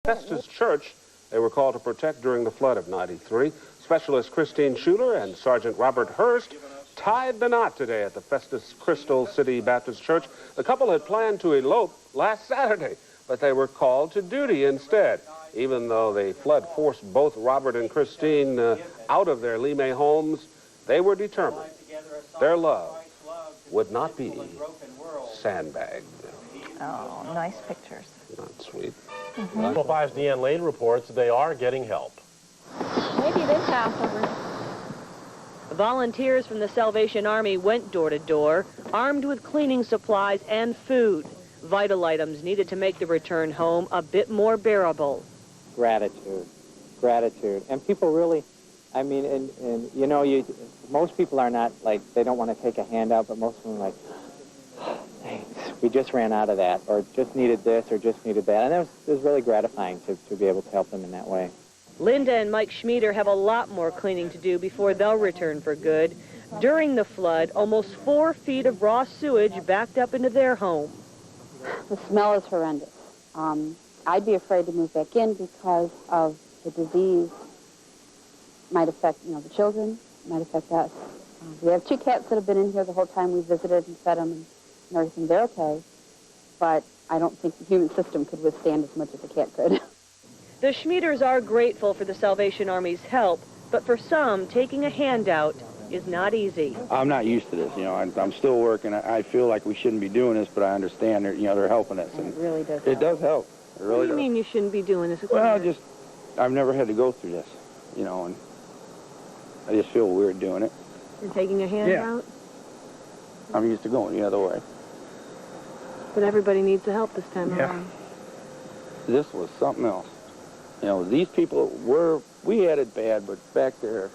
Festus Church they were called to protect during the flood of '93. Specialist Christine Schuler and Sergeant Robert Hurst tied the knot today at the Festus Crystal City Baptist Church. The couple had planned to elope last Saturday, but they were called to duty instead. Even though the flood forced both Robert and Christine out of their Limay homes, they were determined their love would not be sandbagged. Oh, nice pictures. Not sweet. Channel 5's Deanne Lane reports they are getting help. Maybe this house over. Volunteers from the Salvation Army went door to door, armed with cleaning supplies and food. Vital items needed to make the return home a bit more bearable. Gratitude. And people really, I mean, and you know, most people are not like, they don't want to take a handout, but most of them are like, oh, thanks, we just ran out of that, or just needed this, or just needed that. And it was really gratifying to be able to help them in that way. Linda and Mike Schmieder have a lot more cleaning to do before they'll return for good. During the flood, almost 4 feet of raw sewage backed up into their home. The smell is horrendous. I'd be afraid to move back in because of the disease. Might affect, you know, the children, might affect us. We have 2 cats that have been in here the whole time we visited and fed them and everything. They're okay, but I don't think the human system could withstand as much as a cat could. The Schmieders are grateful for the Salvation Army's help, but for some, taking a handout is not easy. I'm not used to this, you know. I'm still working. I feel like we shouldn't be doing this, but I understand that, you know, they're helping us. And it really does help. It does help. It really What do you does. mean you shouldn't be doing this? Well, I've never had to go through this, you know, and I just feel weird doing it. You're taking a handout? I'm used to going the other way. But everybody needs the help this time around. This was something else. You know, these people we had it bad, but back there,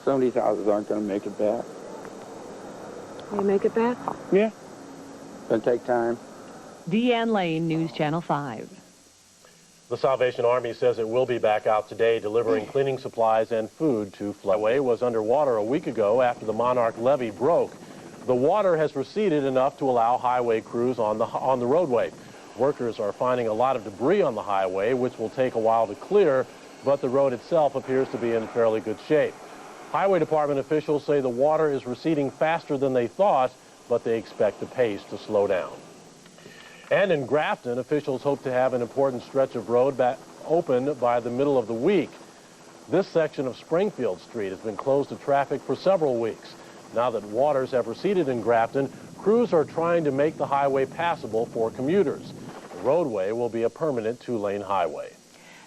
some of these houses aren't going to make it back. You make it back? Yeah. Going to take time. Deanne Lane, News Channel 5. The Salvation Army says it will be back out today delivering cleaning supplies and food to floodway. Was underwater a week ago after the Monarch levee broke. The water has receded enough to allow highway crews on the roadway. Workers are finding a lot of debris on the highway, which will take a while to clear, but the road itself appears to be in fairly good shape. Highway Department officials say the water is receding faster than they thought, but they expect the pace to slow down. And in Grafton, officials hope to have an important stretch of road open by the middle of the week. This section of Springfield Street has been closed to traffic for several weeks. Now that waters have receded in Grafton, crews are trying to make the highway passable for commuters. The roadway will be a permanent 2-lane highway.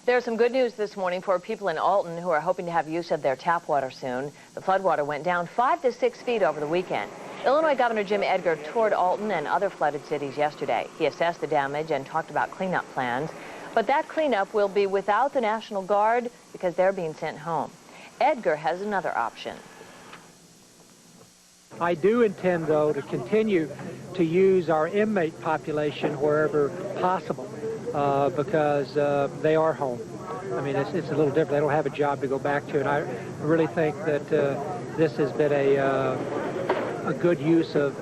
There's some good news this morning for people in Alton who are hoping to have use of their tap water soon. The floodwater went down 5 to 6 feet over the weekend. Illinois Governor Jim Edgar toured Alton and other flooded cities yesterday. He assessed the damage and talked about cleanup plans. But that cleanup will be without the National Guard because they're being sent home. Edgar has another option. I do intend, though, to continue to use our inmate population wherever possible because they are home. I mean, it's a little different. They don't have a job to go back to, and I really think that this has been a good use of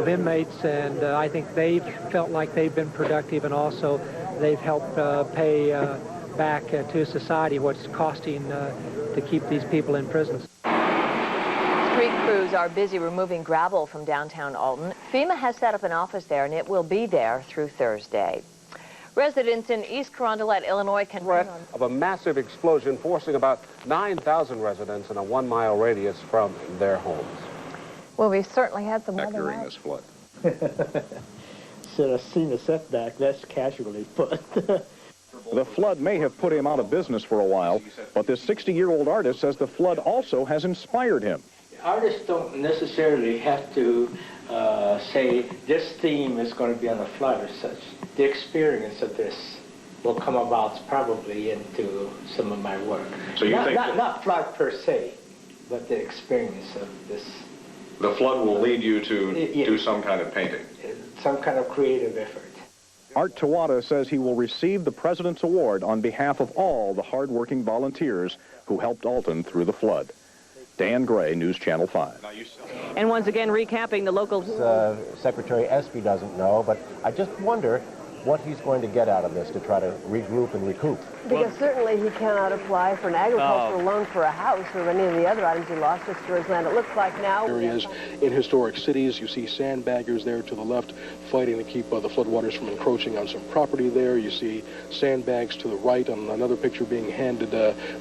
inmates, and I think they've felt like they've been productive, and also they've helped pay back to society what's costing to keep these people in prisons. Street crews are busy removing gravel from downtown Alton. FEMA has set up an office there, and it will be there through Thursday. Residents in East Carondelet, Illinois can threat of a massive explosion forcing about 9,000 residents in a 1-mile radius from their homes. Well, we've certainly had some weather during this flood. Should have seen the setback. That's casually put. The flood may have put him out of business for a while, but this 60-year-old artist says the flood also has inspired him. Artists don't necessarily have to say this theme is going to be on a flood or such. The experience of this will come about probably into some of my work. So you think not flood per se, but the experience of this. The flood will lead you to do some kind of painting? Some kind of creative effort. Art Tawada says he will receive the President's Award on behalf of all the hard-working volunteers who helped Alton through the flood. Dan Gray, News Channel 5. And once again, recapping the local... Secretary Espy doesn't know, but I just wonder what he's going to get out of this to try to regroup and recoup. Because certainly he cannot apply for an agricultural loan for a house or any of the other items he lost just for his land. It looks like now... Areas in historic cities, you see sandbaggers there to the left fighting to keep the floodwaters from encroaching on some property there. You see sandbags to the right on another picture being handed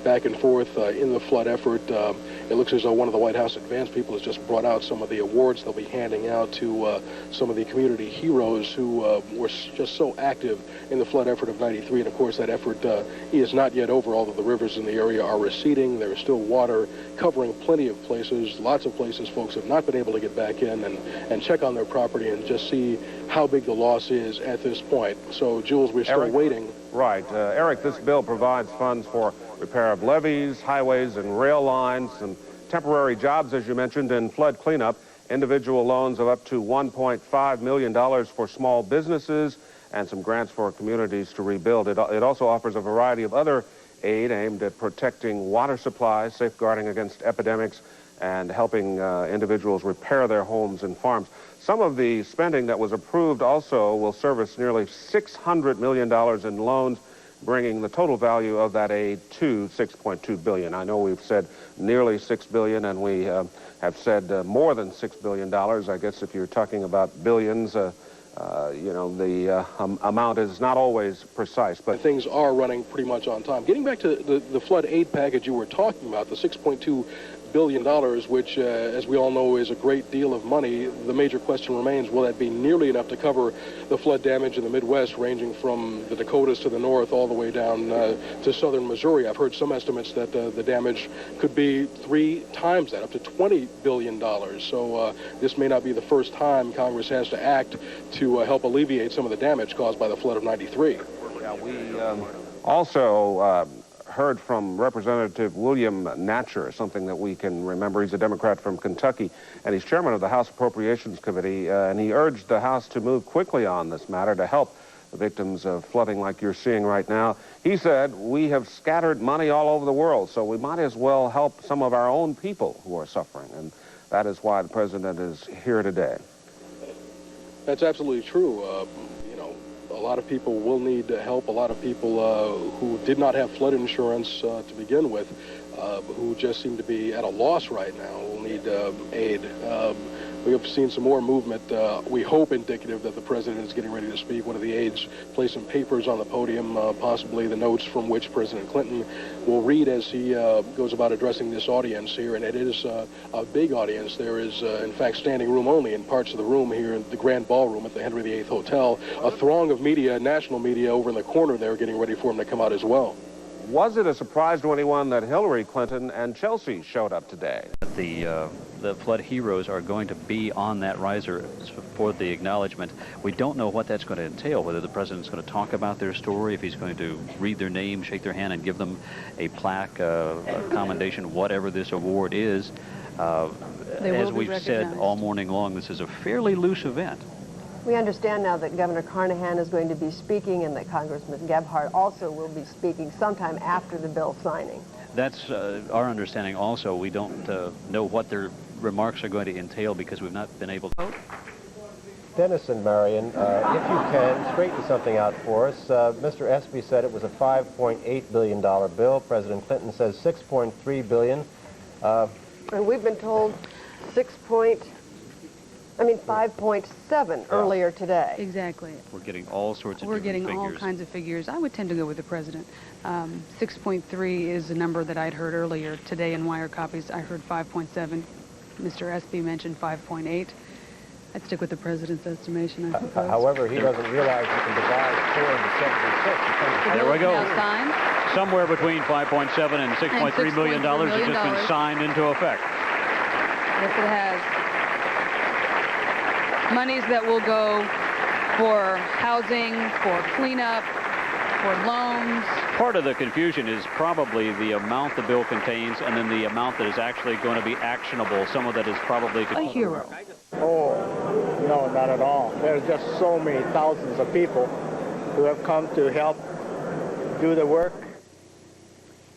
back and forth in the flood effort. It looks as though one of the White House advance people has just brought out some of the awards they'll be handing out to some of the community heroes who were just so active in the flood effort of '93. And of course that effort is not yet over, although the rivers in the area are receding. There is still water covering plenty of places. Lots of places folks have not been able to get back in and check on their property and just see how big the loss is at this point. So, Jules, we're still waiting. Right. Eric, this bill provides funds for repair of levees, highways, and rail lines, and temporary jobs, as you mentioned, and flood cleanup, individual loans of up to $1.5 million for small businesses, and some grants for communities to rebuild. It also offers a variety of other aid aimed at protecting water supplies, safeguarding against epidemics, and helping individuals repair their homes and farms. Some of the spending that was approved also will service nearly $600 million in loans, bringing the total value of that aid to $6.2 billion. I know we've said nearly $6 billion, and we have said more than $6 billion. I guess if you're talking about billions, you know, the amount is not always precise, but things are running pretty much on time. Getting back to the flood aid package you were talking about, the $6.2 billion, which, as we all know, is a great deal of money. The major question remains, will that be nearly enough to cover the flood damage in the Midwest, ranging from the Dakotas to the north all the way down to southern Missouri? I've heard some estimates that the damage could be 3 times that, up to $20 billion. So this may not be the first time Congress has to act to help alleviate some of the damage caused by the flood of '93. Yeah, we also heard from Representative William Natcher, something that we can remember. He's a Democrat from Kentucky, and he's chairman of the House Appropriations Committee, and he urged the House to move quickly on this matter to help the victims of flooding like you're seeing right now. He said, we have scattered money all over the world, so we might as well help some of our own people who are suffering, and that is why the president is here today. That's absolutely true. You know, a lot of people will need help. A lot of people who did not have flood insurance to begin with, who just seem to be at a loss right now, will need aid. We have seen some more movement, we hope indicative that the president is getting ready to speak. One of the aides placed some papers on the podium, possibly the notes from which President Clinton will read as he goes about addressing this audience here. And it is a big audience. There is, in fact, standing room only in parts of the room here in the Grand Ballroom at the Henry VIII Hotel. A throng of media, national media, over in the corner there getting ready for him to come out as well. Was it a surprise to anyone that Hillary Clinton and Chelsea showed up today? The flood heroes are going to be on that riser for the acknowledgement. We don't know what that's going to entail, whether the president's going to talk about their story, if he's going to read their name, shake their hand, and give them a plaque, a commendation, whatever this award is. As we've said all morning long, this is a fairly loose event. We understand now that Governor Carnahan is going to be speaking and that Congressman Gebhardt also will be speaking sometime after the bill signing. That's our understanding also. We don't know what their remarks are going to entail because we've not been able to. Dennis and Marion, if you can, straighten something out for us. Mr. Espy said it was a $5.8 billion bill. President Clinton says $6.3 billion. And we've been told 5.7 earlier today. Exactly. We're getting all sorts of We're different getting figures. all kinds of figures. I would tend to go with the president. 6.3 is a number that I'd heard earlier today in wire copies. I heard 5.7. Mr. Espy mentioned 5.8. I'd stick with the president's estimation, I suppose. However, he doesn't realize you can divide 4 into 76. There we go. Somewhere between 5.7 and $6.3 million has just been signed into effect. Yes, it has. Monies that will go for housing, for cleanup, for loans. Part of the confusion is probably the amount the bill contains and then the amount that is actually going to be actionable. Some of that is probably... A hero. Oh, no, not at all. There's just so many thousands of people who have come to help do the work.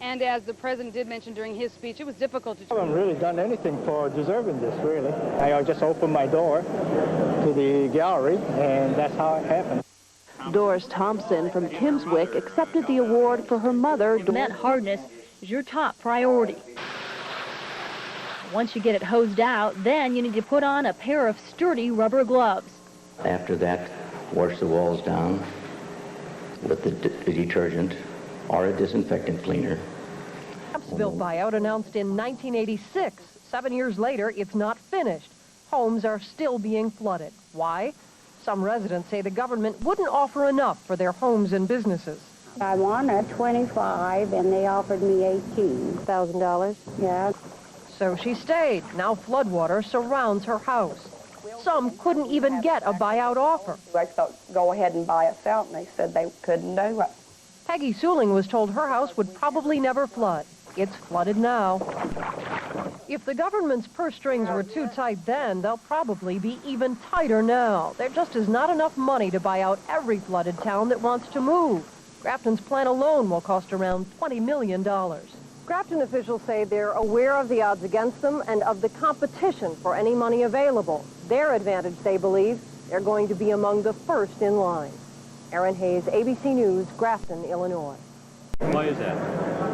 And as the president did mention during his speech, it was difficult to... I haven't really done anything for deserving this, really. I just opened my door to the gallery, and that's how it happened. Doris Thompson from Kimmswick accepted the award for her mother. Cement hardness is your top priority. Once you get it hosed out, then you need to put on a pair of sturdy rubber gloves. After that, wash the walls down with the detergent or a disinfectant cleaner. Capsville buyout announced in 1986. 7 years later, it's not finished. Homes are still being flooded. Why? Some residents say the government wouldn't offer enough for their homes and businesses. I wanted $25 and they offered me $18,000. Yeah. So she stayed. Now floodwater surrounds her house. Some couldn't even get a buyout offer. I thought, go ahead and buy us out, and they said they couldn't do it. Peggy Suling was told her house would probably never flood. It's flooded now. If the government's purse strings were too tight then, they'll probably be even tighter now. There just is not enough money to buy out every flooded town that wants to move. Grafton's plan alone will cost around $20 million. Grafton officials say they're aware of the odds against them and of the competition for any money available. Their advantage, they believe, they're going to be among the first in line. Erin Hayes, ABC News, Grafton, Illinois. Why is that?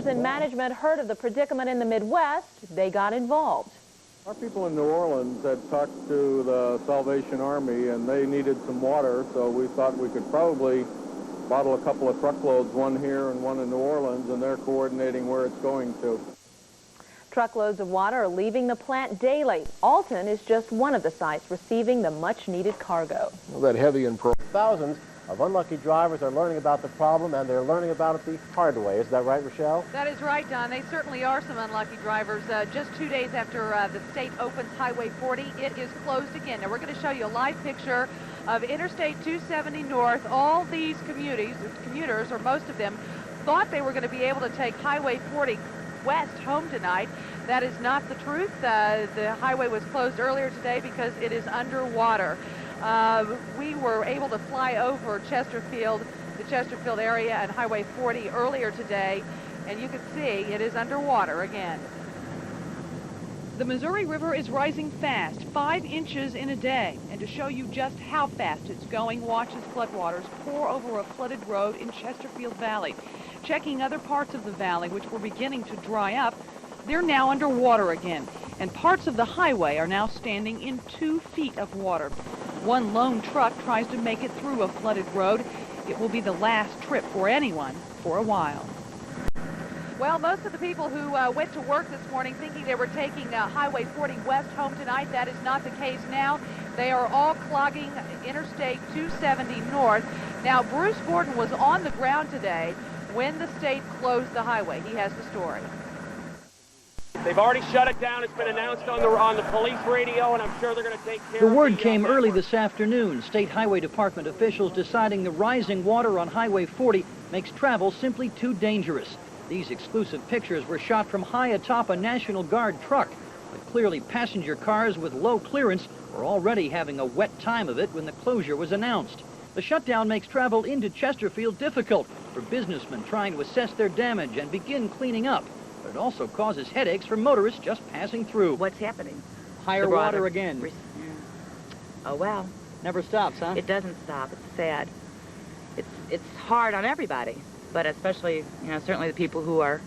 And management heard of the predicament in the Midwest. They got involved. Our people in New Orleans had talked to the Salvation Army, and they needed some water, so we thought we could probably bottle a couple of truckloads, one here and one in New Orleans, and they're coordinating where it's going to. Truckloads of water are leaving the plant daily. Alton is just one of the sites receiving the much-needed cargo. Well, that heavy and pro. Thousands of unlucky drivers are learning about the problem, and they're learning about it the hard way. Is that right, Rochelle? That is right, Don. They certainly are some unlucky drivers. Just 2 days after the state opens Highway 40, it is closed again. Now, we're going to show you a live picture of Interstate 270 North. All these commuters, or most of them, thought they were going to be able to take Highway 40 West home tonight. That is not the truth. The highway was closed earlier today because it is underwater. We were able to fly over Chesterfield, the Chesterfield area, and Highway 40 earlier today, and you can see it is underwater again. The Missouri River is rising fast, 5 inches in a day. And to show you just how fast it's going, watch as floodwaters pour over a flooded road in Chesterfield Valley. Checking other parts of the valley, which were beginning to dry up, they're now underwater again. And parts of the highway are now standing in 2 feet of water. One lone truck tries to make it through a flooded road. It will be the last trip for anyone for a while. Well, most of the people who went to work this morning thinking they were taking Highway 40 West home tonight, that is not the case now. They are all clogging Interstate 270 North. Now, Bruce Gordon was on the ground today when the state closed the highway. He has the story. They've already shut it down. It's been announced on the police radio, and I'm sure they're going to take care The of word came early this afternoon. State Highway Department officials deciding the rising water on Highway 40 makes travel simply too dangerous. These exclusive pictures were shot from high atop a National Guard truck. But clearly passenger cars with low clearance were already having a wet time of it when the closure was announced. The shutdown makes travel into Chesterfield difficult for businessmen trying to assess their damage and begin cleaning up. But it also causes headaches for motorists just passing through. What's happening? Higher water again. Oh, well. Never stops, huh? It doesn't stop. It's sad. It's hard on everybody, but especially, certainly the people who are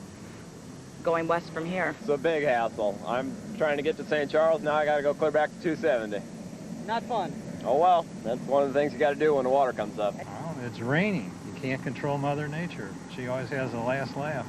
going west from here. It's a big hassle. I'm trying to get to St. Charles. Now I got to go clear back to 270. Not fun. Oh, well, that's one of the things you got to do when the water comes up. Well, it's raining. You can't control Mother Nature. She always has the last laugh.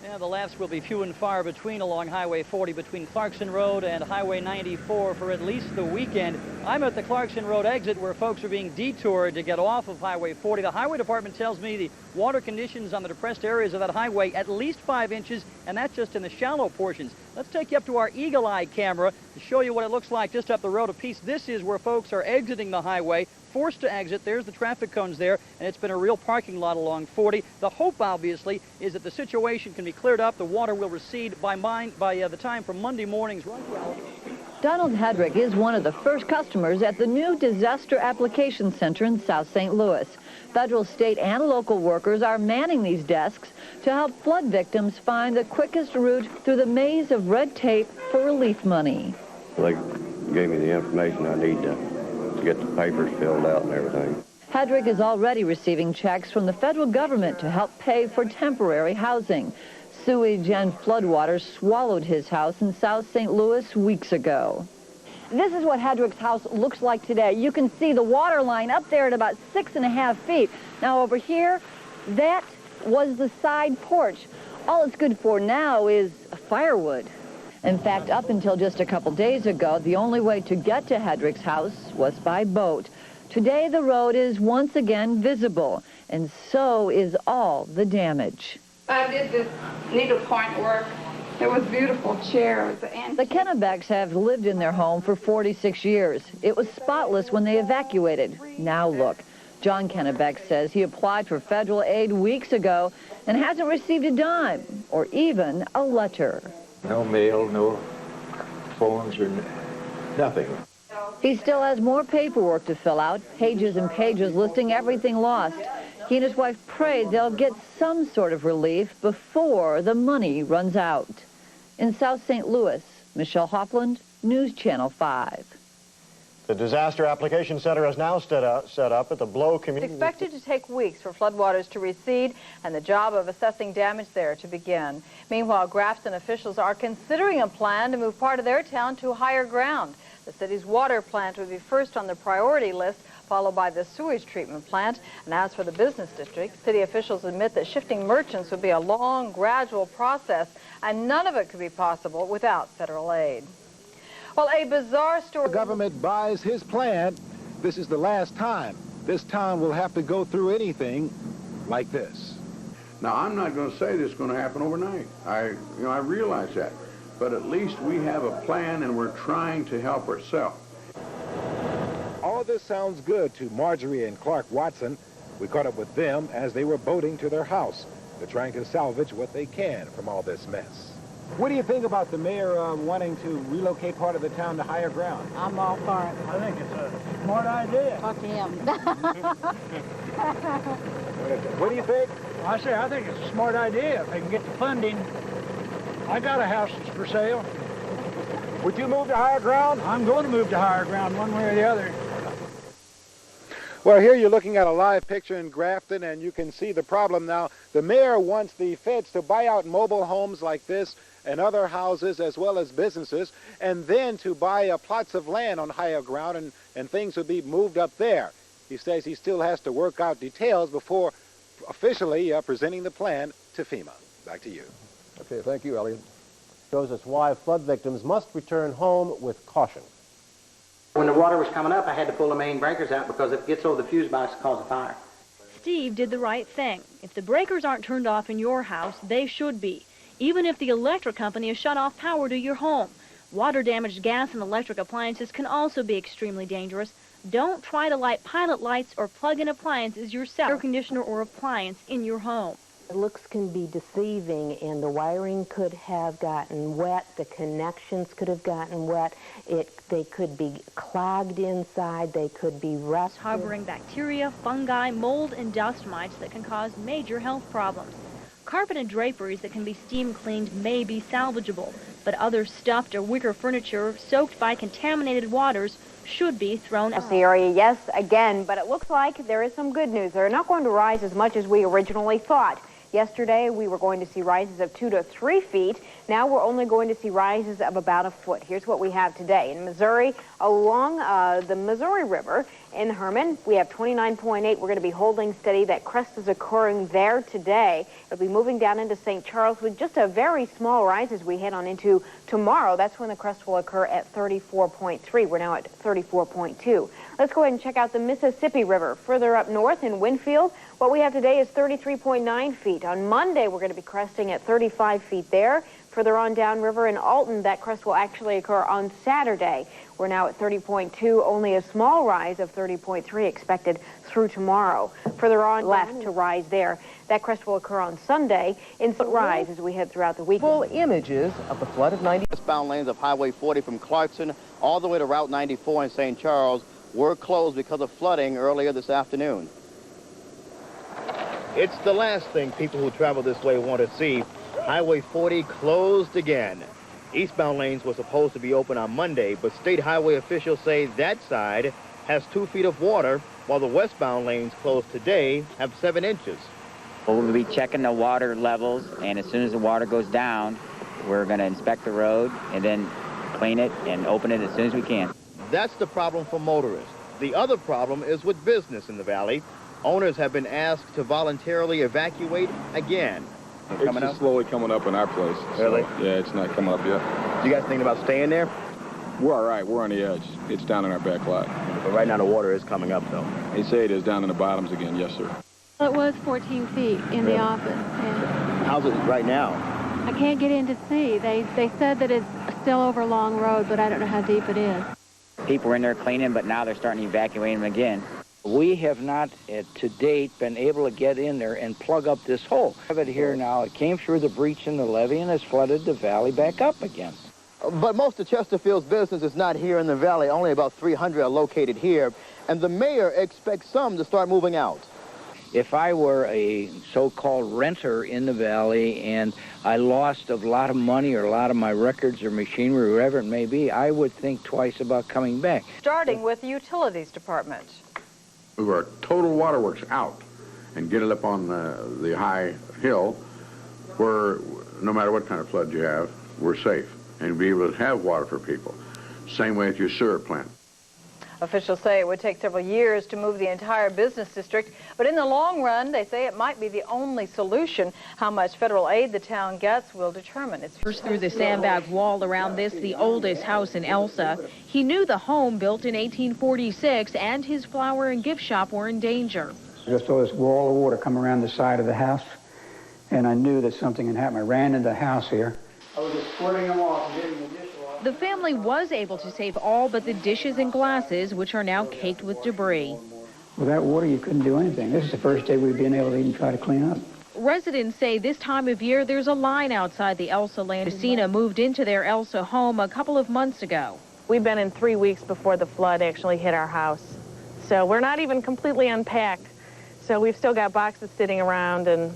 Yeah, the laughs will be few and far between along Highway 40 between Clarkson Road and Highway 94 for at least the weekend. I'm at the Clarkson Road exit where folks are being detoured to get off of Highway 40. The Highway Department tells me the water conditions on the depressed areas of that highway at least 5 inches, and that's just in the shallow portions. Let's take you up to our eagle-eye camera to show you what it looks like just up the road a piece. This is where folks are exiting the highway, forced to exit. There's the traffic cones there, and it's been a real parking lot along 40. The hope, obviously, is that the situation can be cleared up. The water will recede by the time from Monday morning's rush hour. Donald Hedrick is one of the first customers at the new Disaster Application Center in South St. Louis. Federal, state, and local workers are manning these desks to help flood victims find the quickest route through the maze of red tape for relief money. They gave me the information I need to to get the papers filled out and everything. Hedrick is already receiving checks from the federal government to help pay for temporary housing. Sewage and floodwaters swallowed his house in South St. Louis weeks ago. This is what Hedrick's house looks like today. You can see the water line up there at about 6.5 feet. Now over here, that was the side porch. All it's good for now is firewood. In fact, up until just a couple days ago, the only way to get to Hedrick's house was by boat. Today, the road is once again visible, and so is all the damage. I did this needlepoint work. It was beautiful chairs. And the Kennebecks have lived in their home for 46 years. It was spotless when they evacuated. Now look. John Kennebeck says he applied for federal aid weeks ago and hasn't received a dime or even a letter. No mail, no phones, or nothing. He still has more paperwork to fill out, pages and pages listing everything lost. He and his wife pray they'll get some sort of relief before the money runs out. In South St. Louis, Michelle Hofland, News Channel 5. The Disaster Application Center is now set up at the Blow Community. It's expected to take weeks for floodwaters to recede and the job of assessing damage there to begin. Meanwhile, Grafton officials are considering a plan to move part of their town to higher ground. The city's water plant would be first on the priority list, followed by the sewage treatment plant. And as for the business district, city officials admit that shifting merchants would be a long, gradual process, and none of it could be possible without federal aid. Well, a bizarre story. The government buys his plan. This is the last time this town will have to go through anything like this. Now, I'm not going to say this is going to happen overnight. I realize that. But at least we have a plan, and we're trying to help ourselves. All this sounds good to Marjorie and Clark Watson. We caught up with them as they were boating to their house. They're trying to salvage what they can from all this mess. What do you think about the mayor wanting to relocate part of the town to higher ground? I'm all for it. I think it's a smart idea. Talk to him. What do you think? I think it's a smart idea if they can get the funding. I got a house that's for sale. Would you move to higher ground? I'm going to move to higher ground one way or the other. Well, here you're looking at a live picture in Grafton, and you can see the problem now. The mayor wants the feds to buy out mobile homes like this and other houses as well as businesses, and then to buy plots of land on higher ground, and things would be moved up there. He says he still has to work out details before officially presenting the plan to FEMA. Back to you. Okay, thank you, Elliot. Shows us why flood victims must return home with caution. When the water was coming up, I had to pull the main breakers out because if it gets over the fuse box, it causes a fire. Steve did the right thing. If the breakers aren't turned off in your house, they should be. Even if the electric company has shut off power to your home. Water-damaged gas and electric appliances can also be extremely dangerous. Don't try to light pilot lights or plug-in appliances yourself, air conditioner or appliance in your home. The looks can be deceiving, and the wiring could have gotten wet, the connections could have gotten wet, they could be clogged inside, they could be rusted. Harboring bacteria, fungi, mold, and dust mites that can cause major health problems. Carpet and draperies that can be steam cleaned may be salvageable, but other stuffed or wicker furniture soaked by contaminated waters should be thrown out. The area, yes, again, but it looks like there is some good news. They're not going to rise as much as we originally thought. Yesterday, we were going to see rises of 2 to 3 feet. Now we're only going to see rises of about a foot. Here's what we have today. In Missouri, along the Missouri River in Herman, we have 29.8. We're going to be holding steady. That crest is occurring there today. It'll be moving down into St. Charles with just a very small rise as we head on into tomorrow. That's when the crest will occur at 34.3. We're now at 34.2. Let's go ahead and check out the Mississippi River. Further up north in Winfield, what we have today is 33.9 feet. On Monday, we're going to be cresting at 35 feet there. Further on downriver in Alton, that crest will actually occur on Saturday. We're now at 30.2, only a small rise of 30.3 expected through tomorrow. Further on left to rise there. That crest will occur on Sunday in rise as we head throughout the weekend. Full images of the flood of 90. Westbound lanes of Highway 40 from Clarkson all the way to Route 94 in St. Charles were closed because of flooding earlier this afternoon. It's the last thing people who travel this way want to see. Highway 40 closed again. Eastbound lanes were supposed to be open on Monday, but state highway officials say that side has 2 feet of water, while the westbound lanes closed today have 7 inches. We'll be checking the water levels, and as soon as the water goes down, we're going to inspect the road and then clean it and open it as soon as we can. That's the problem for motorists. The other problem is with business in the valley. Owners have been asked to voluntarily evacuate again. It's just slowly coming up in our place. Really? So, yeah, it's not coming up yet. You guys thinking about staying there? We're all right. We're on the edge. It's down in our back lot. But right now the water is coming up, though. They say it is down in the bottoms again. Yes, sir. It was 14 feet in the office. And how's it right now? I can't get in to see. They said that it's still over Long Road, but I don't know how deep it is. People were in there cleaning, but now they're starting to evacuate them again. We have not, to date, been able to get in there and plug up this hole. I have it here now. It came through the breach in the levee and has flooded the valley back up again. But most of Chesterfield's business is not here in the valley. Only about 300 are located here. And the mayor expects some to start moving out. If I were a so-called renter in the valley and I lost a lot of money or a lot of my records or machinery or whatever it may be, I would think twice about coming back. Starting with the utilities department. Move our total waterworks out and get it up on the high hill where no matter what kind of flood you have, we're safe and be able to have water for people. Same way with your sewer plant. Officials say it would take several years to move the entire business district, but in the long run, they say it might be the only solution. How much federal aid the town gets will determine its first through the sandbag wall around this, the oldest house in Elsa. He knew the home built in 1846 and his flower and gift shop were in danger. I just saw this wall of water come around the side of the house, and I knew that something had happened. I ran into the house here. I was just squirting them off and getting the dish off. The family was able to save all but the dishes and glasses, which are now caked with debris. Without water, you couldn't do anything. This is the first day we've been able to even try to clean up. Residents say this time of year there's a line outside the Elsa land. Lucina moved into their Elsa home a couple of months ago. We've been in 3 weeks before the flood actually hit our house. So we're not even completely unpacked. So we've still got boxes sitting around, and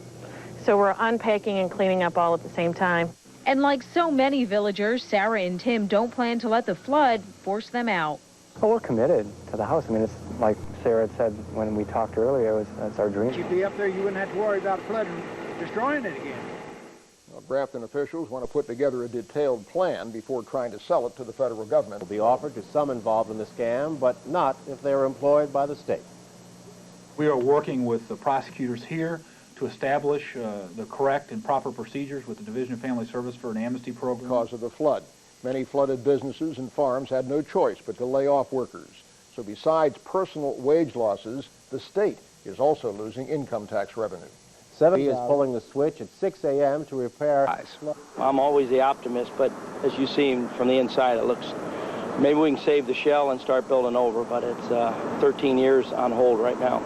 so we're unpacking and cleaning up all at the same time. And like so many villagers, Sarah and Tim don't plan to let the flood force them out. Well, we're committed to the house. I mean, it's like Sarah had said when we talked earlier, that's our dream. If you'd be up there, you wouldn't have to worry about flooding, destroying it again. Well, Grafton officials want to put together a detailed plan before trying to sell it to the federal government. Will be offered to some involved in the scam, but not if they are employed by the state. We are working with the prosecutors here to establish the correct and proper procedures with the Division of Family Service for an amnesty program. Because of the flood, many flooded businesses and farms had no choice but to lay off workers. So besides personal wage losses, the state is also losing income tax revenue. 70 is pulling the switch at 6 a.m. to repair. I'm always the optimist, but as you see from the inside, it looks, maybe we can save the shell and start building over, but it's 13 years on hold right now.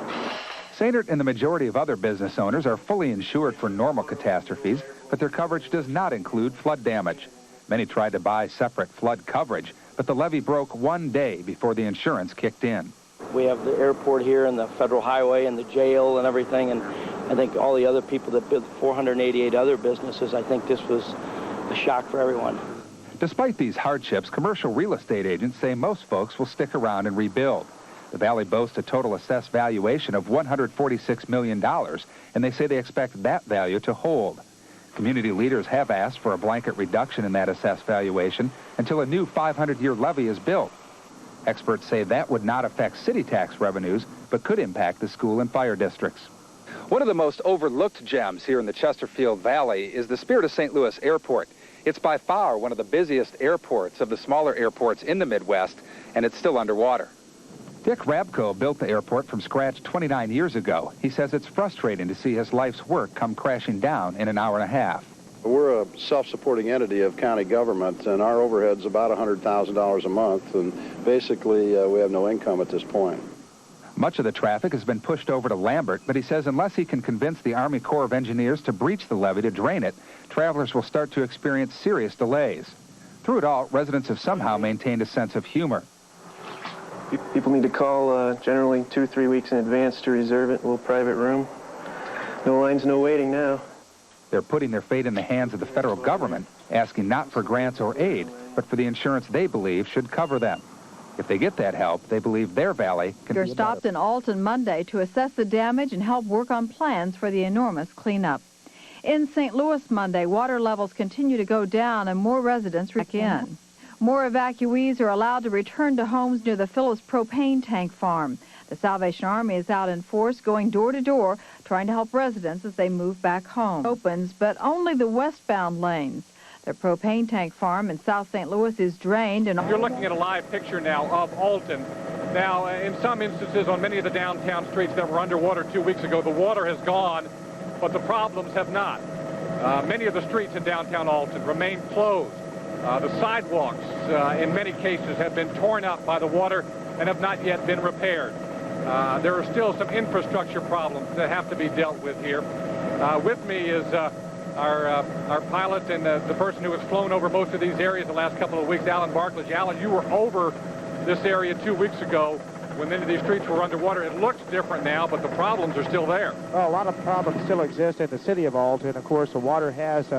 Sainert and the majority of other business owners are fully insured for normal catastrophes, but their coverage does not include flood damage. Many tried to buy separate flood coverage, but the levee broke one day before the insurance kicked in. We have the airport here and the federal highway and the jail and everything, and I think all the other people that built 488 other businesses, I think this was a shock for everyone. Despite these hardships, commercial real estate agents say most folks will stick around and rebuild. The valley boasts a total assessed valuation of $146 million, and they say they expect that value to hold. Community leaders have asked for a blanket reduction in that assessed valuation until a new 500-year levee is built. Experts say that would not affect city tax revenues, but could impact the school and fire districts. One of the most overlooked gems here in the Chesterfield Valley is the Spirit of St. Louis Airport. It's by far one of the busiest airports of the smaller airports in the Midwest, and it's still underwater. Dick Rabko built the airport from scratch 29 years ago. He says it's frustrating to see his life's work come crashing down in an hour and a half. We're a self-supporting entity of county government, and our overhead's about $100,000 a month, and basically we have no income at this point. Much of the traffic has been pushed over to Lambert, but he says unless he can convince the Army Corps of Engineers to breach the levee to drain it, travelers will start to experience serious delays. Through it all, residents have somehow maintained a sense of humor. People need to call generally 2 or 3 weeks in advance to reserve it, a little private room. No lines, no waiting now. They're putting their fate in the hands of the federal government, asking not for grants or aid, but for the insurance they believe should cover them. If they get that help, they believe their valley can They're be stopped in Alton Monday to assess the damage and help work on plans for the enormous cleanup. In St. Louis Monday, water levels continue to go down and more residents back in. More evacuees are allowed to return to homes near the Phillips propane tank farm. The Salvation Army is out in force, going door to door, trying to help residents as they move back home. Opens, but only the westbound lanes. The propane tank farm in South St. Louis is drained. And you're looking at a live picture now of Alton. Now, in some instances, on many of the downtown streets that were underwater 2 weeks ago, the water has gone, but the problems have not. Many of the streets in downtown Alton remain closed. The sidewalks, in many cases, have been torn up by the water and have not yet been repaired. There are still some infrastructure problems that have to be dealt with here. With me is our pilot and the person who has flown over most of these areas the last couple of weeks, Alan Barklage. Alan, you were over this area 2 weeks ago when many of these streets were underwater. It looks different now, but the problems are still there. Well, a lot of problems still exist in the city of Alton. Of course, the water has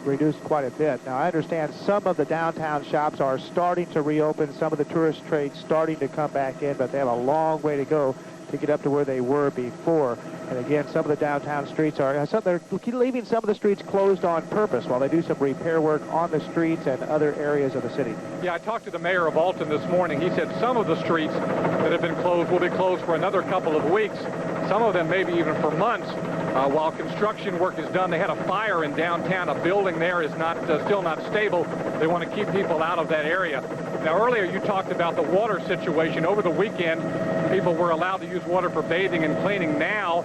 reduced quite a bit. Now, I understand some of the downtown shops are starting to reopen, some of the tourist trades starting to come back in, but they have a long way to go to get up to where they were before. And again, some of the downtown streets they're leaving some of the streets closed on purpose while they do some repair work on the streets and other areas of the city. Yeah, I talked to the mayor of Alton this morning. He said some of the streets that have been closed will be closed for another couple of weeks, some of them maybe even for months, while construction work is done. They had a fire in downtown. A building there is still not stable. They want to keep people out of that area. Now, earlier you talked about the water situation. Over the weekend, people were allowed to use water for bathing and cleaning. Now,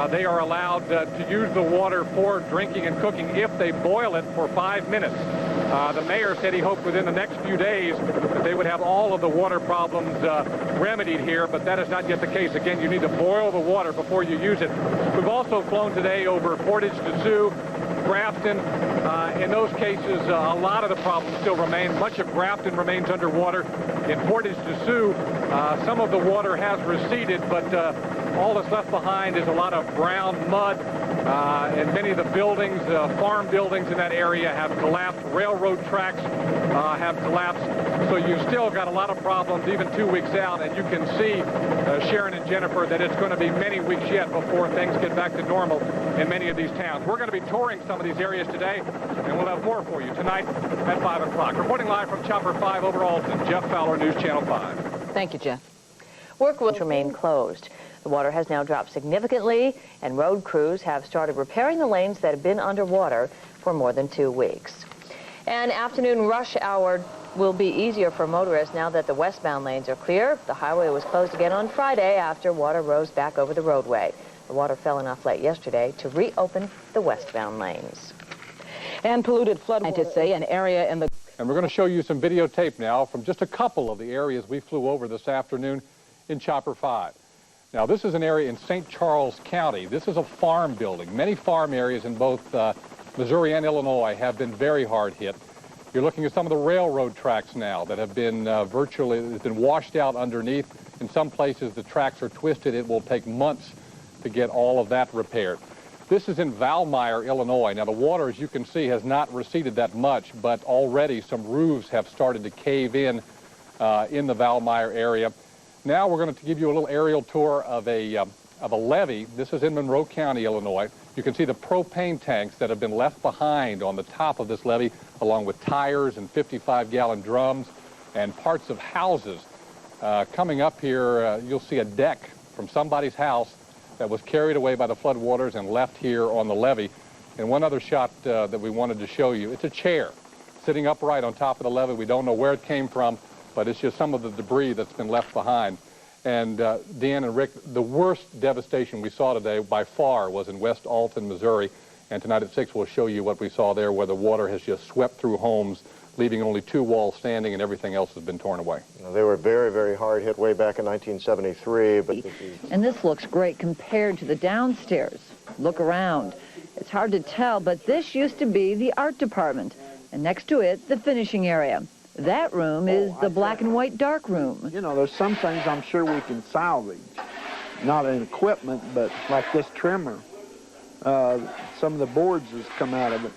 they are allowed to use the water for drinking and cooking if they boil it for 5 minutes. The mayor said he hoped within the next few days that they would have all of the water problems remedied here, but that is not yet the case. Again, you need to boil the water before you use it. We've also flown today over Portage de Sioux, Grafton. In those cases, a lot of the problems still remain. Much of Grafton remains underwater. In Portage de Sioux, some of the water has receded, but all that's left behind is a lot of brown mud, and many of the buildings, farm buildings in that area have collapsed. Railroad tracks have collapsed. So you've still got a lot of problems even 2 weeks out, and you can see, Sharon and Jennifer, that it's going to be many weeks yet before things get back to normal in many of these towns. We're going to be touring some of these areas today, and we'll have more for you tonight at 5 o'clock. Reporting live from Chopper 5 over Alton, Jeff Fowler, News Channel 5. Thank you, Jeff. Work will remain closed. The water has now dropped significantly, and road crews have started repairing the lanes that have been underwater for more than 2 weeks. And afternoon rush hour will be easier for motorists now that the westbound lanes are clear. The highway was closed again on Friday after water rose back over the roadway. The water fell enough late yesterday to reopen the westbound lanes. And polluted floodwaters say an area in the... And we're going to show you some videotape now from just a couple of the areas we flew over this afternoon in Chopper 5. Now, this is an area in St. Charles County. This is a farm building. Many farm areas in both Missouri and Illinois have been very hard hit. You're looking at some of the railroad tracks now that have been been washed out underneath. In some places, the tracks are twisted. It will take months to get all of that repaired. This is in Valmeyer, Illinois. Now, the water, as you can see, has not receded that much, but already some roofs have started to cave in the Valmeyer area. Now we're going to give you a little aerial tour of a levee. This is in Monroe County, Illinois. You can see the propane tanks that have been left behind on the top of this levee, along with tires and 55-gallon drums and parts of houses. Coming up here, you'll see a deck from somebody's house that was carried away by the floodwaters and left here on the levee. And one other shot that we wanted to show you, it's a chair sitting upright on top of the levee. We don't know where it came from, but it's just some of the debris that's been left behind. And Dan and Rick, the worst devastation we saw today by far was in West Alton, Missouri. And tonight at 6 we'll show you what we saw there, where the water has just swept through homes, leaving only 2 walls standing and everything else has been torn away. They were very, very hard hit way back in 1973. But and this looks great compared to the downstairs. Look around. It's hard to tell, but this used to be the art department, and next to it, the finishing area. That room is the black and white dark room. You know, there's some things I'm sure we can salvage. Not in equipment, but like this trimmer. Some of the boards has come out of it.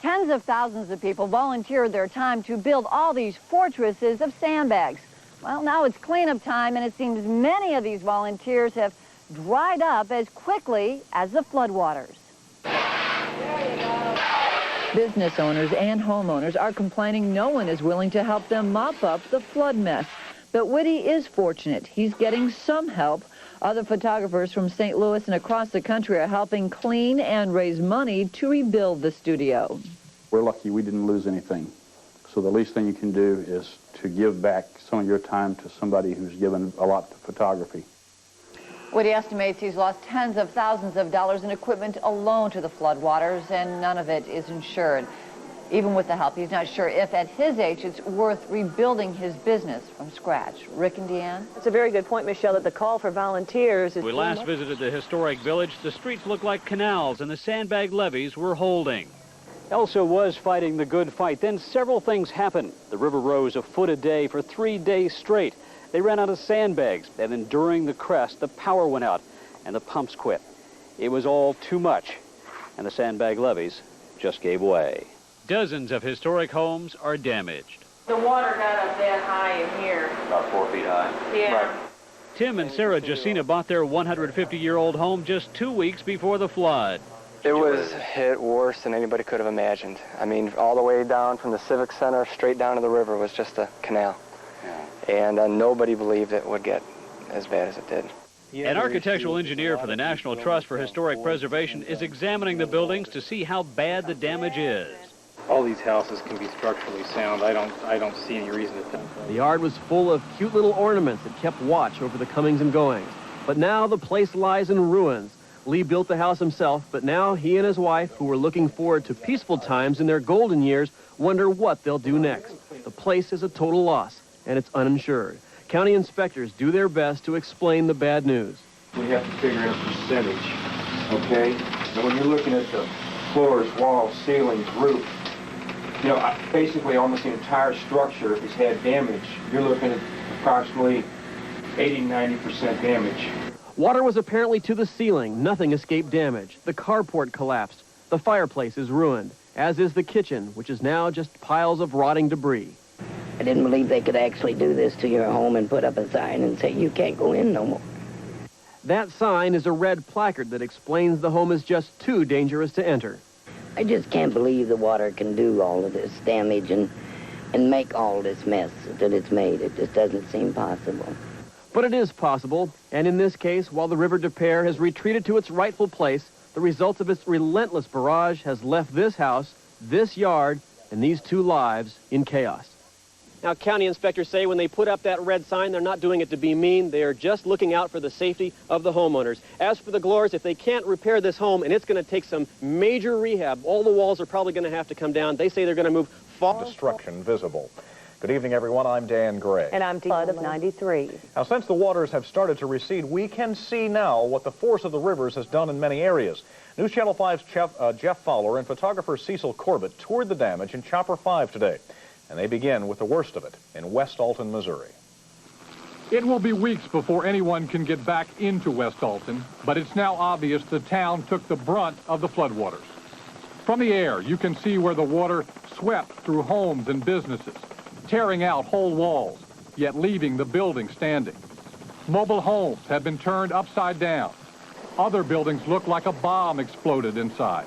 Tens of thousands of people volunteered their time to build all these fortresses of sandbags. Well, now it's cleanup time, and it seems many of these volunteers have dried up as quickly as the floodwaters. Business owners and homeowners are complaining no one is willing to help them mop up the flood mess. But Whitty is fortunate. He's getting some help. Other photographers from St. Louis and across the country are helping clean and raise money to rebuild the studio. We're lucky we didn't lose anything. So the least thing you can do is to give back some of your time to somebody who's given a lot to photography. Whitty estimates he's lost tens of thousands of dollars in equipment alone to the floodwaters, and none of it is insured. Even with the help, he's not sure if at his age it's worth rebuilding his business from scratch. Rick and Deanne? It's a very good point, Michelle, that the call for volunteers is... We last visited the historic village. The streets look like canals, and the sandbag levees were holding. Elsa was fighting the good fight. Then several things happened. The river rose a foot a day for 3 days straight. They ran out of sandbags, and then during the crest, the power went out, and the pumps quit. It was all too much, and the sandbag levees just gave way. Dozens of historic homes are damaged. The water got up that high in here. About 4 feet high. Yeah. Right. Tim and Sarah Jacina bought their 150-year-old home just 2 weeks before the flood. It was hit worse than anybody could have imagined. I mean, all the way down from the Civic Center straight down to the river was just a canal. And nobody believed it would get as bad as it did. An architectural engineer for the National Trust for Historic Preservation is examining the buildings to see how bad the damage is. All these houses can be structurally sound. I don't see any reason to think so. The yard was full of cute little ornaments that kept watch over the comings and goings. But now the place lies in ruins. Lee built the house himself, but now he and his wife, who were looking forward to peaceful times in their golden years, wonder what they'll do next. The place is a total loss, and it's uninsured. County inspectors do their best to explain the bad news. We have to figure out percentage, okay? And when you're looking at the floors, walls, ceilings, roof, you know, basically almost the entire structure has had damage. You're looking at approximately 80–90% damage. Water was apparently to the ceiling. Nothing escaped damage. The carport collapsed. The fireplace is ruined, as is the kitchen, which is now just piles of rotting debris. I didn't believe they could actually do this to your home and put up a sign and say you can't go in no more. That sign is a red placard that explains the home is just too dangerous to enter. I just can't believe the water can do all of this damage and make all this mess that it's made. It just doesn't seem possible. But it is possible, and in this case, while the River des Peres has retreated to its rightful place, the result of its relentless barrage has left this house, this yard, and these 2 lives in chaos. Now, county inspectors say when they put up that red sign, they're not doing it to be mean. They are just looking out for the safety of the homeowners. As for the Glores, if they can't repair this home, and it's going to take some major rehab, all the walls are probably going to have to come down. They say they're going to move far. Destruction visible. Good evening, everyone. I'm Dan Gray. And I'm Flood of 93. Now, since the waters have started to recede, we can see now what the force of the rivers has done in many areas. News Channel 5's Jeff Fowler and photographer Cecil Corbett toured the damage in Chopper 5 today. And they begin with the worst of it in West Alton, Missouri. It will be weeks before anyone can get back into West Alton, but it's now obvious the town took the brunt of the floodwaters. From the air, you can see where the water swept through homes and businesses, tearing out whole walls, yet leaving the building standing. Mobile homes have been turned upside down. Other buildings look like a bomb exploded inside.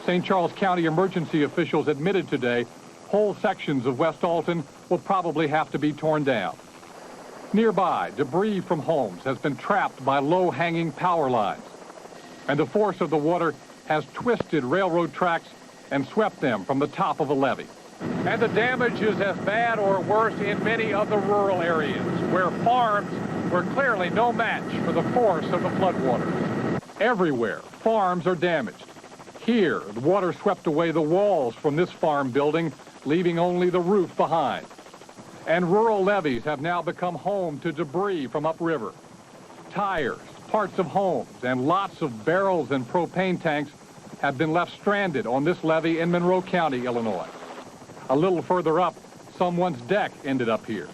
St. Charles County emergency officials admitted today whole sections of West Alton will probably have to be torn down. Nearby, debris from homes has been trapped by low-hanging power lines, and the force of the water has twisted railroad tracks and swept them from the top of a levee. And the damage is as bad or worse in many of the rural areas, where farms were clearly no match for the force of the floodwaters. Everywhere, farms are damaged. Here, the water swept away the walls from this farm building, leaving only the roof behind. And rural levees have now become home to debris from upriver. Tires, parts of homes, and lots of barrels and propane tanks have been left stranded on this levee in Monroe County, Illinois. A little further up, someone's deck ended up here.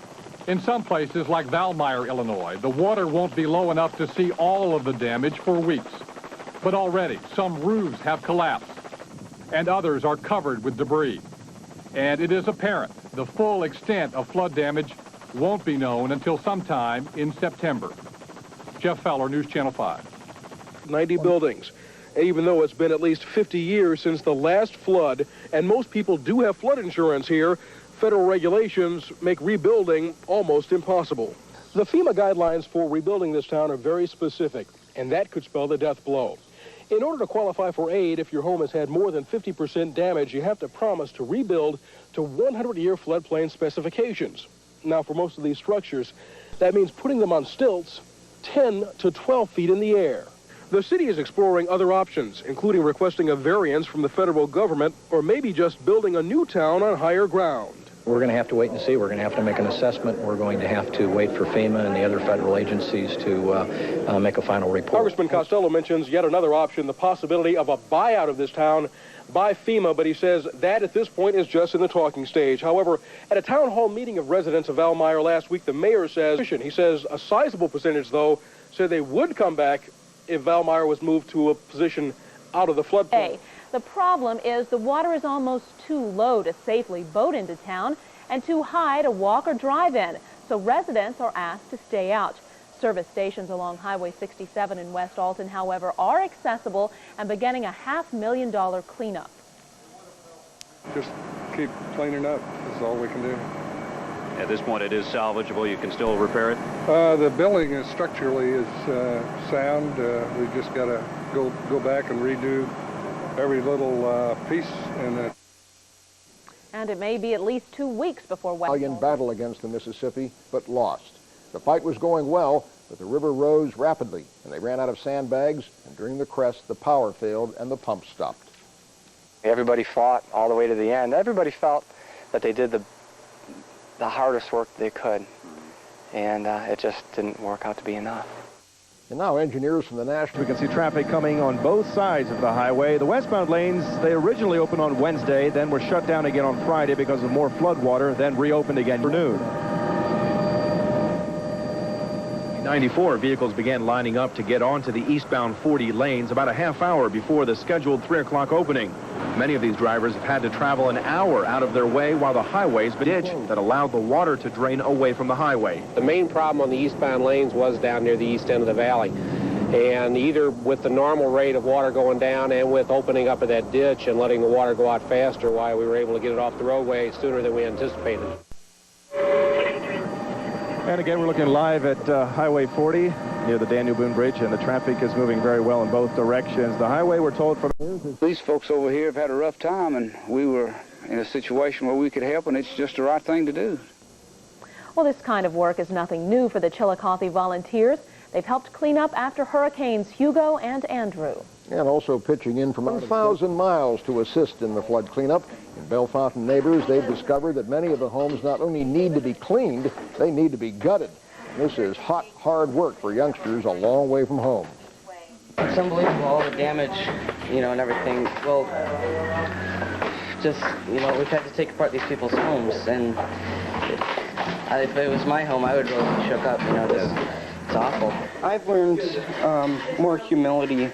In some places, like Valmeyer, Illinois, the water won't be low enough to see all of the damage for weeks. But already, some roofs have collapsed, and others are covered with debris. And it is apparent the full extent of flood damage won't be known until sometime in September. Jeff Fowler, News Channel 5. 90 buildings. Even though it's been at least 50 years since the last flood, and most people do have flood insurance here, federal regulations make rebuilding almost impossible. The FEMA guidelines for rebuilding this town are very specific, and that could spell the death blow. In order to qualify for aid, if your home has had more than 50% damage, you have to promise to rebuild to 100-year floodplain specifications. Now, for most of these structures, that means putting them on stilts 10 to 12 feet in the air. The city is exploring other options, including requesting a variance from the federal government, or maybe just building a new town on higher ground. We're going to have to wait and see. We're going to have to make an assessment. We're going to have to wait for FEMA and the other federal agencies to make a final report. Congressman Costello mentions yet another option, the possibility of a buyout of this town by FEMA, but he says that at this point is just in the talking stage. However, at a town hall meeting of residents of Valmeyer last week, the mayor says, he says a sizable percentage, though, said they would come back if Valmeyer was moved to a position out of the floodplain. The problem is the water is almost too low to safely boat into town and too high to walk or drive in, so residents are asked to stay out. Service stations along Highway 67 in West Alton, however, are accessible and beginning a $500,000 cleanup. Just keep cleaning up is all we can do. At this point, it is salvageable. You can still repair it? The building is structurally sound. We just got to go back and redo every little piece in it. And it may be at least 2 weeks before West Alton battle against the Mississippi, but lost. The fight was going well, but the river rose rapidly, and they ran out of sandbags, and during the crest, the power failed and the pump stopped. Everybody fought all the way to the end. Everybody felt that they did the hardest work they could, and it just didn't work out to be enough. And now engineers from the National... We can see traffic coming on both sides of the highway. The westbound lanes, they originally opened on Wednesday, then were shut down again on Friday because of more flood water, then reopened again for noon. 94 vehicles began lining up to get onto the eastbound 40 lanes about a half hour before the scheduled 3 o'clock opening. Many of these drivers have had to travel an hour out of their way while the highway's been ditch that allowed the water to drain away from the highway. The main problem on the eastbound lanes was down near the east end of the valley. And either with the normal rate of water going down and with opening up of that ditch and letting the water go out faster, why we were able to get it off the roadway sooner than we anticipated. And again, we're looking live at Highway 40 near the Daniel Boone Bridge, and the traffic is moving very well in both directions. The highway, we're told from... These folks over here have had a rough time, and we were in a situation where we could help, and it's just the right thing to do. Well, this kind of work is nothing new for the Chillicothe volunteers. They've helped clean up after Hurricanes Hugo and Andrew. And also pitching in from 1,000 miles to assist in the flood cleanup. In Bellefontaine neighbors, they've discovered that many of the homes not only need to be cleaned, they need to be gutted. This is hot, hard work for youngsters a long way from home. It's unbelievable, all the damage, you know, and everything. Well, just, you know, we've had to take apart these people's homes, and if it was my home, I would really be shook up, you know, just, it's awful. I've learned more humility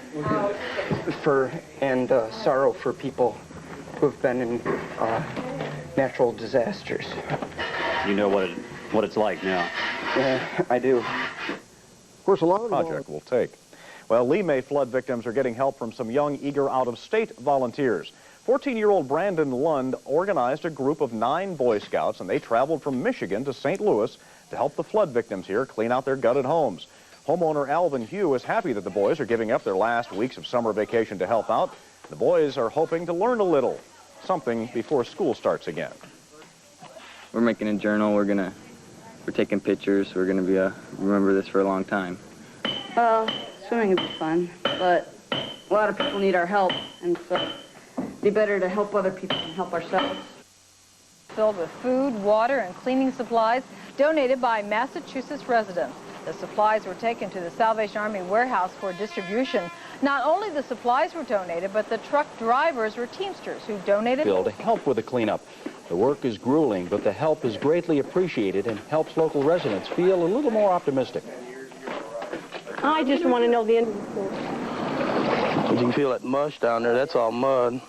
and sorrow for people who have been in natural disasters. You know what it's like now. Yeah, I do. Of course, a lot of project will take. Well, Lee May flood victims are getting help from some young, eager out-of-state volunteers. 14-year-old Brandon Lund organized a group of 9 Boy Scouts, and they traveled from Michigan to St. Louis to help the flood victims here clean out their gutted homes. Homeowner Alvin Hugh is happy that the boys are giving up their last weeks of summer vacation to help out. The boys are hoping to learn a little, something before school starts again. We're making a journal. We're taking pictures. We're gonna be remember this for a long time. Well, swimming is fun, but a lot of people need our help, and so it'd be better to help other people than help ourselves. Filled with food, water, and cleaning supplies donated by Massachusetts residents. The supplies were taken to the Salvation Army warehouse for distribution. Not only the supplies were donated, but the truck drivers were Teamsters who donated... ...to help with the cleanup. The work is grueling, but the help is greatly appreciated and helps local residents feel a little more optimistic. I just want to know the... You can feel that mush down there. That's all mud.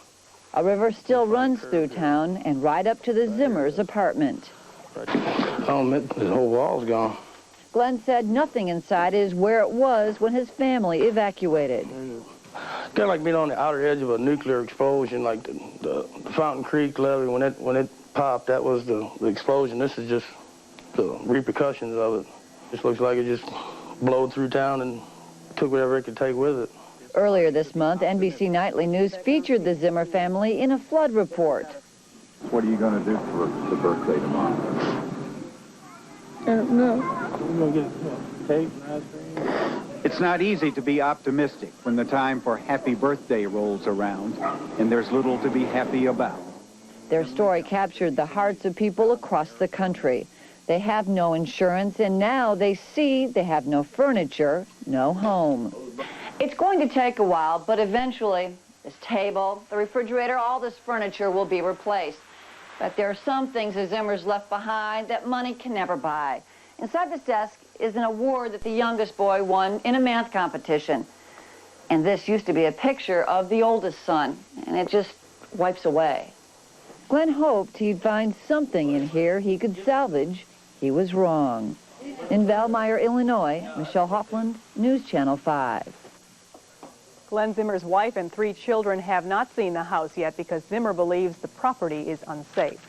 A river still runs through town and right up to the Zimmers' apartment. The whole wall's gone. Glenn said nothing inside is where it was when his family evacuated. It's kind of like being on the outer edge of a nuclear explosion, like the Fountain Creek levee. When it popped, that was the explosion. This is just the repercussions of it. Just looks like it just blowed through town and took whatever it could take with it. Earlier this month, NBC Nightly News featured the Zimmer family in a flood report. What are you going to do for the birthday tomorrow? I don't know. We're going to get cake and ice cream. It's not easy to be optimistic when the time for happy birthday rolls around and there's little to be happy about. Their story captured the hearts of people across the country. They have no insurance, and now they see they have no furniture, no home. It's going to take a while, but eventually this table, the refrigerator, all this furniture will be replaced. But there are some things the Zimmers left behind that money can never buy. Inside this desk is an award that the youngest boy won in a math competition. And this used to be a picture of the oldest son, and it just wipes away. Glenn hoped he'd find something in here he could salvage. He was wrong. In Valmeyer, Illinois, Michelle Hoffland, News Channel 5. Glenn Zimmer's wife and 3 children have not seen the house yet because Zimmer believes the property is unsafe.